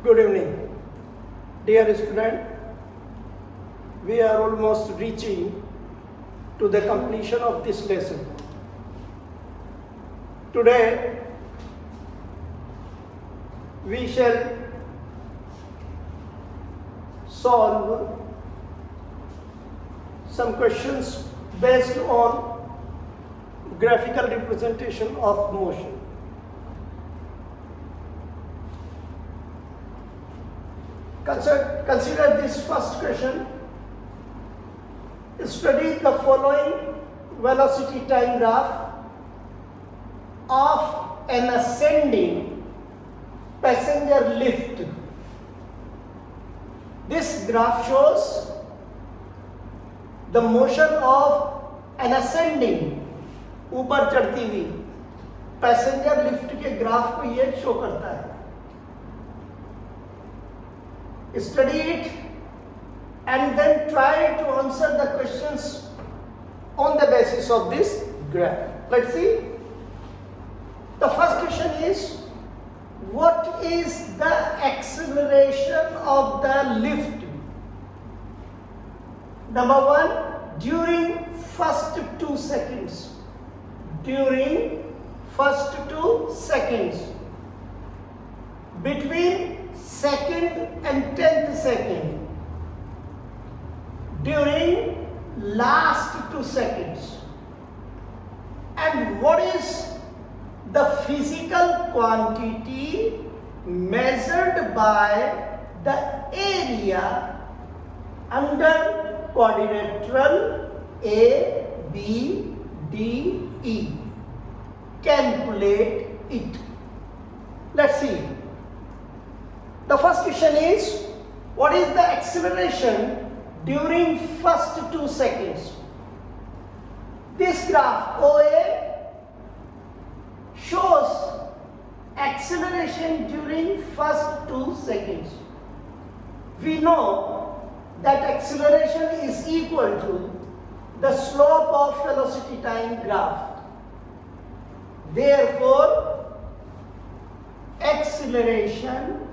Good evening, dear student. We are almost reaching to the completion of this lesson. Today, we shall solve some questions based on graphical representation of motion. Consider this first question. Study the following velocity time graph of an ascending passenger lift. This graph shows the motion of an ascending, ऊपर चढ़ती हुई passenger lift के graph को ये show करता है. Study it and then try to answer the questions on the basis of this graph. Let's see. The first question is, what is the acceleration of the lift? Number one, during first 2 seconds. During first 2 seconds. Between second and 10th second, during last 2 seconds, and what is the physical quantity measured by the area under quadrilateral A, B, D, E. Calculate it. Let's see. The first question is, what is the acceleration during first 2 seconds? This graph OA shows acceleration during first 2 seconds. We know that acceleration is equal to the slope of velocity time graph. Therefore, acceleration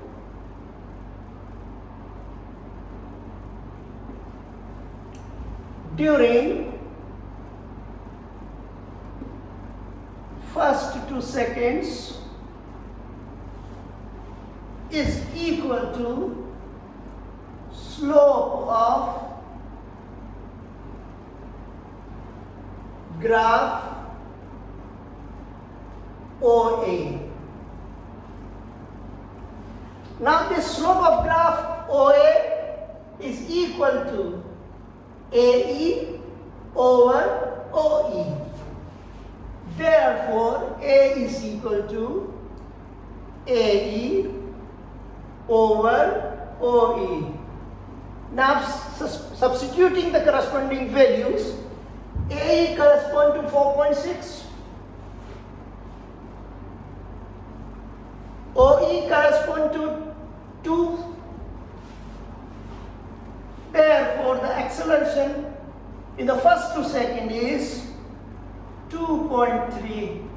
during first 2 seconds is equal to slope of graph OA. Now this slope of graph OA is equal to AE over OE. Therefore, A is equal to AE over OE. Now, substituting the corresponding values, AE corresponds to 4.6, OE corresponds to 2. Therefore, the acceleration in the first 2 seconds is 2.3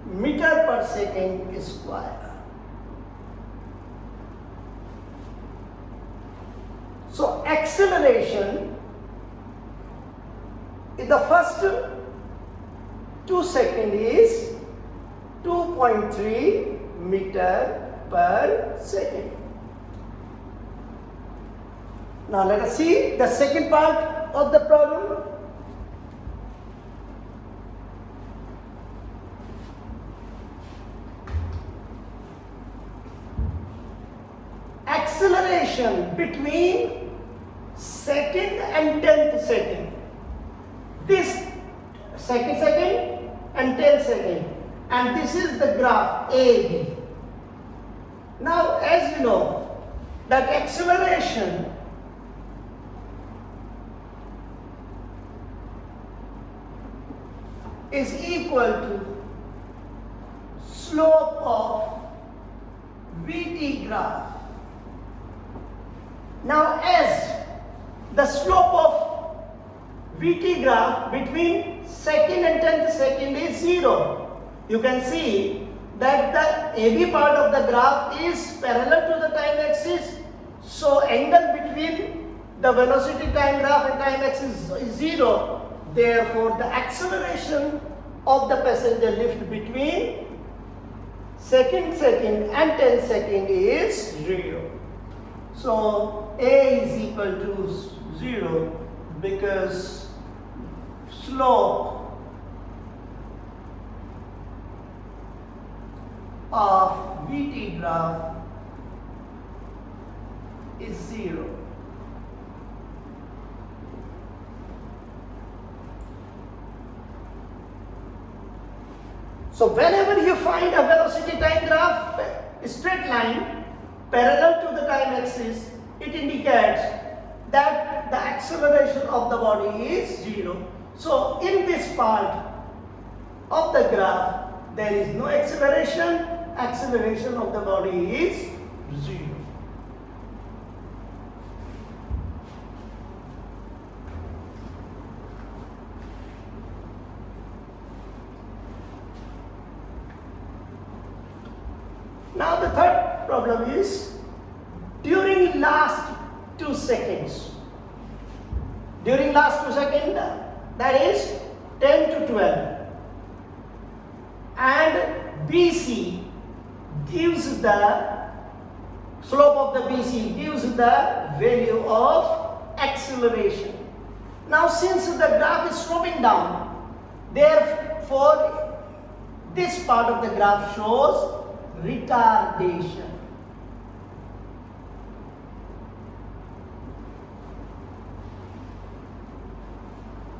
meter per second square. So, acceleration in the first 2 seconds is 2.3 meter per second. Now let us see the second part of the problem. Acceleration between second and 10th second. This second and 10th second. And this is the graph AB. Now as you know that acceleration is equal to slope of VT graph. Now as the slope of VT graph between second and 10th second is 0, you can see that the AB part of the graph is parallel to the time axis, so angle between the velocity time graph and time axis is 0. Therefore, the acceleration of the passenger lift between second and 10 second is 0. So A is equal to 0 because slope of VT graph is 0. So whenever you find a velocity time graph, a straight line parallel to the time axis, it indicates that the acceleration of the body is 0. So in this part of the graph, there is no acceleration. Acceleration of the body is 0. Now the third problem is during last 2 seconds. During last 2 seconds, that is 10 to 12. And BC gives the slope of the BC gives the value of acceleration. Now since the graph is sloping down, therefore this part of the graph shows retardation.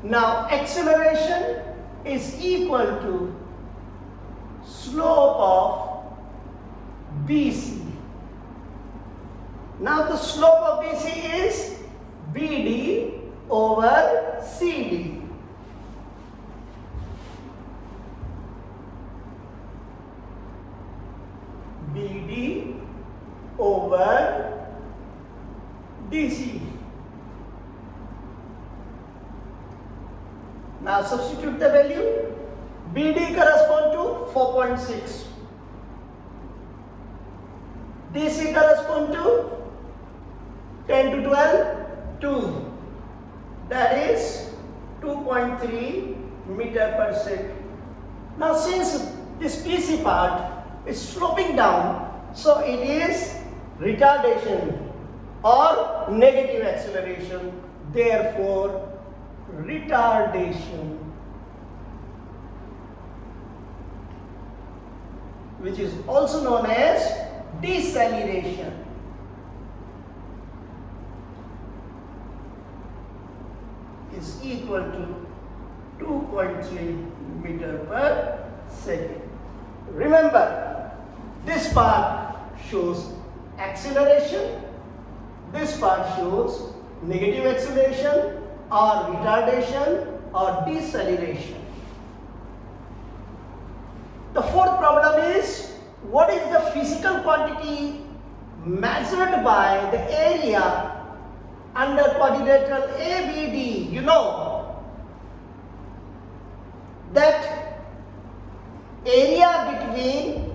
Now acceleration is equal to slope of BC. Now the slope of BC is BD over CD. BD over DC. Now substitute the value. BD correspond to 4.6. DC correspond to 10 to 12, 2. That is 2.3 meter per second. Now since this PC part is sloping down, so it is retardation or negative acceleration. Therefore, retardation, which is also known as deceleration, is equal to 2.3 meter per second. Remember, this part shows acceleration, this part shows negative acceleration or retardation or deceleration. The fourth problem is, what is the physical quantity measured by the area under quadrilateral ABD? You know that area between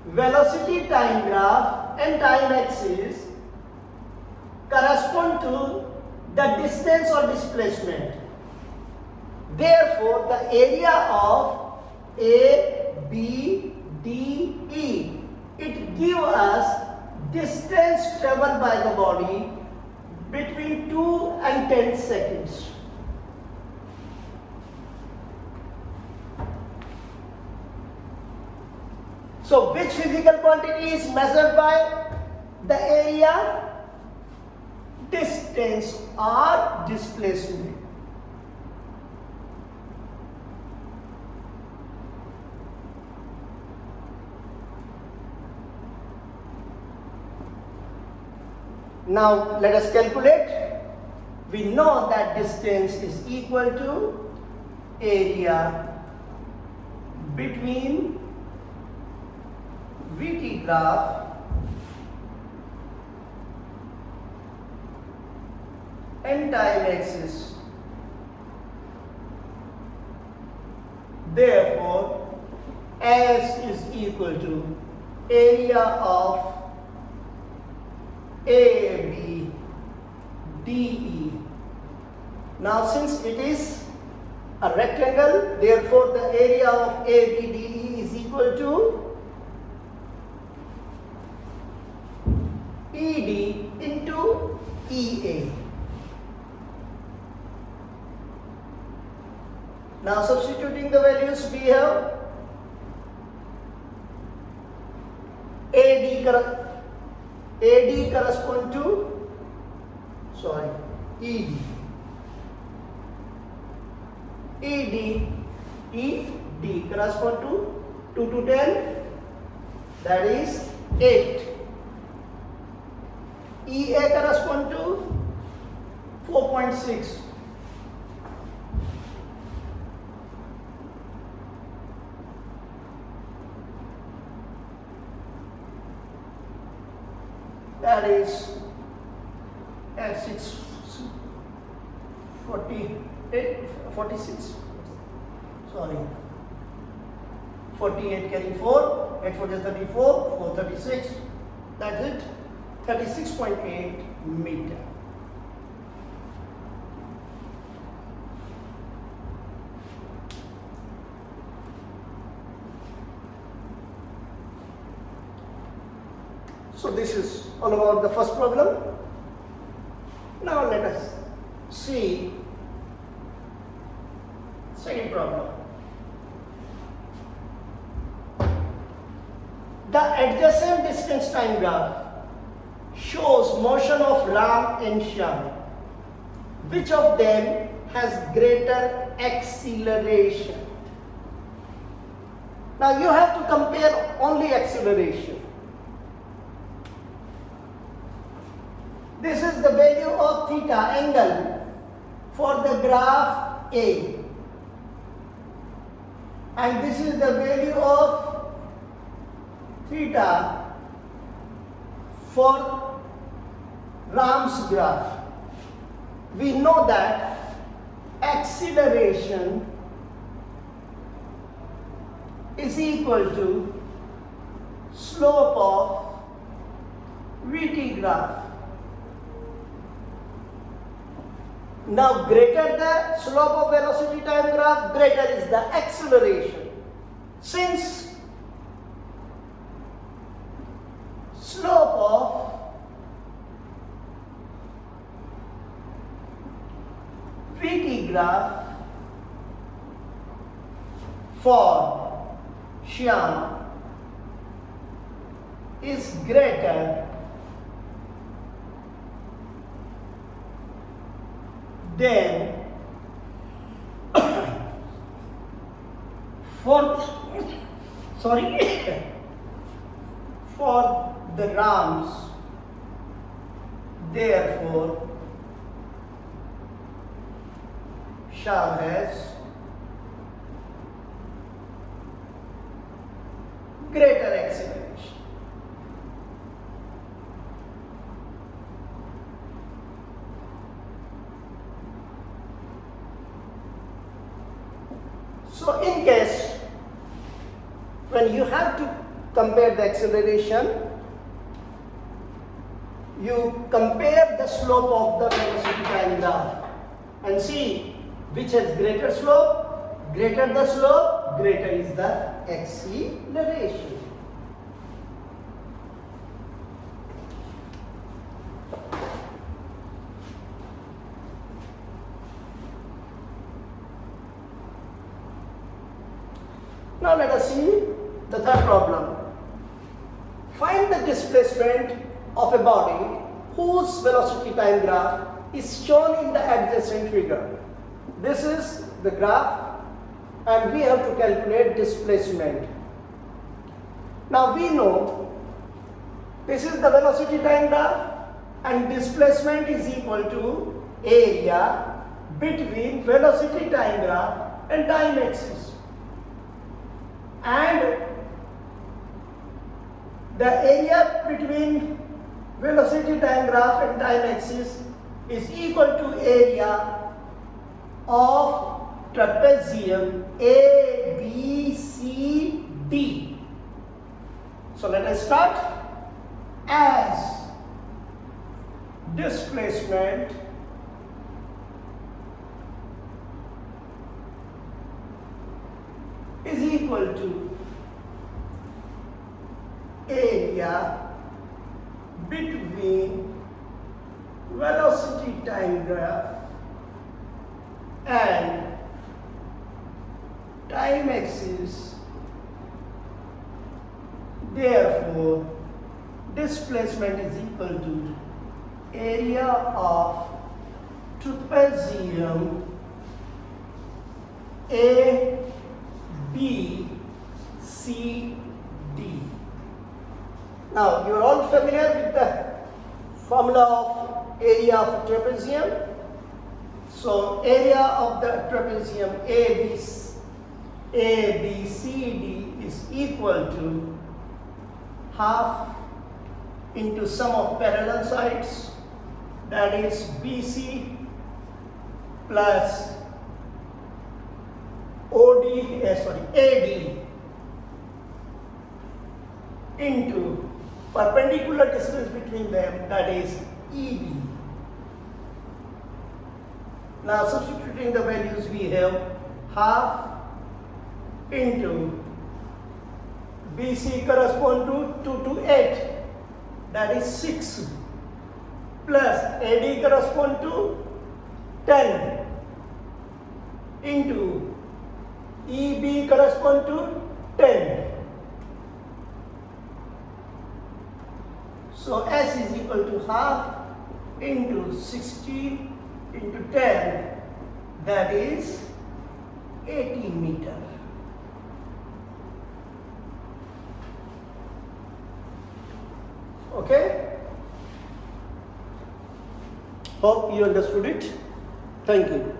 velocity time graph and time axis correspond to the distance or displacement. Therefore, the area of A, B, D, E, it gives us distance traveled by the body between 2 and 10 seconds. So which physical quantity is measured by the area, distance or displacement? Now let us calculate. We know that distance is equal to area between VT graph and time axis. Therefore, S is equal to area of ABDE. Now since it is a rectangle, therefore the area of ABDE is equal to ED into EA. Now substituting the values, we have AD correspond to ED. ED correspond to 2 to 10, that is 8. EA correspond to 4.6. That is at 46, 48 carry 4, 8 4 is 34, 4 36, that's it, 36.8 meter. So this is all about the first problem. Now let us see second problem. The adjacent distance time graph shows motion of Ram and Shyam. Which of them has greater acceleration? Now you have to compare only acceleration. This is the value of theta angle for the graph A, and this is the value of theta for Ram's graph. We know that acceleration is equal to slope of VT graph. Now greater the slope of velocity time graph, greater is the acceleration. Since slope of VT graph for Shyam is greater than for the Rams, therefore Shyam has greater acceleration. So in case when you have to compare the acceleration, you compare the slope of the velocity time graph and see which has greater slope. Greater the slope, greater is the acceleration. Now let us see the third problem. Find the displacement of a body whose velocity time graph is shown in the adjacent figure. This is the graph and we have to calculate displacement. Now we know this is the velocity time graph and displacement is equal to area between velocity time graph and time axis. And the area between velocity time graph and time axis is equal to area of trapezium ABCD. So let us start. As displacement is equal to area between velocity time graph and time axis, therefore displacement is equal to area of trapezium A, B, C, D. Now you are all familiar with the formula of area of trapezium. So area of the trapezium ABCD is equal to half into sum of parallel sides, that is BC plus AD into perpendicular distance between them, that is EB. Now substituting the values, we have half into BC correspond to 2 to 8, that is 6, plus AD correspond to 10 into EB correspond to 10. So S is equal to half into 60 into 10, that is 18 meter. Okay? Hope you understood it. Thank you.